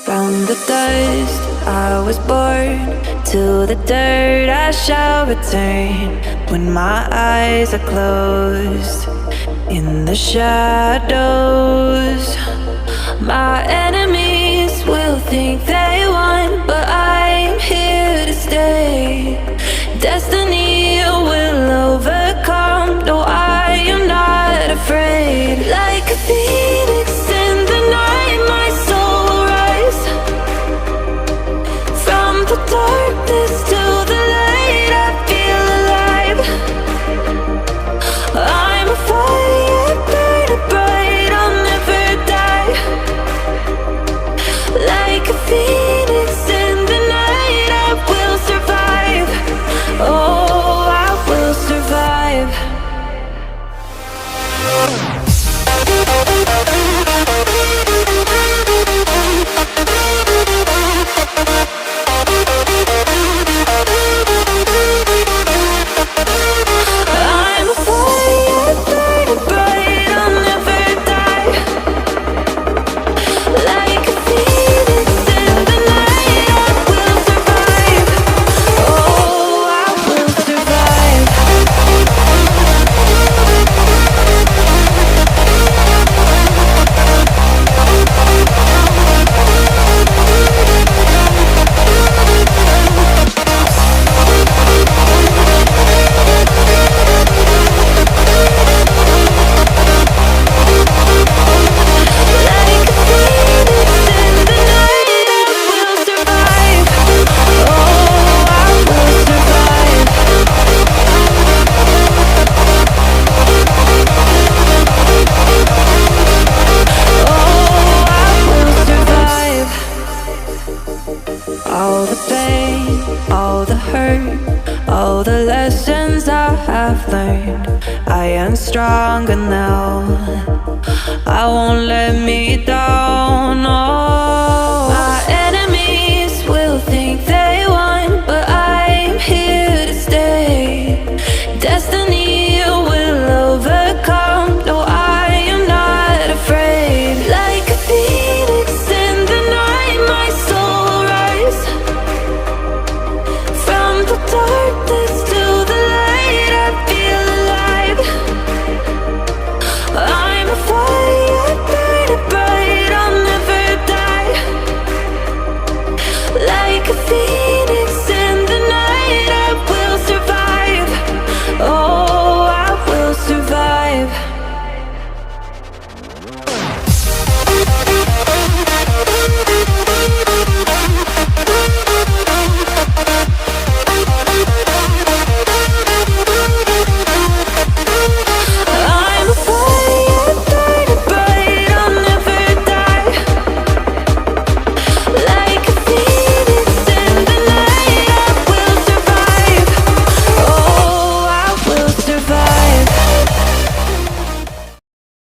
From the dust I was born, to the dirt I shall return. When my eyes are closed, in the shadows, my enemies will think they won, but I'm here to stay. Destiny will overcome. No, I am not afraid. Like a phoenix in the night, my soul will rise. From the darkness to the light, I feel alive. I'm a fire burning bright, I'll never die. Like a phoenix in the night, I will survive. Oh, I will survive. I'm a fire burning bright, I'll never die. Like a phoenix in the night, I will survive. Oh, I will survive. Like a phoenix in the night, I will survive. Oh, I will survive. Oh, I will survive. All the pain, all the hurt, all the lessons I have learned, I am stronger now. I won't let me down. Oh,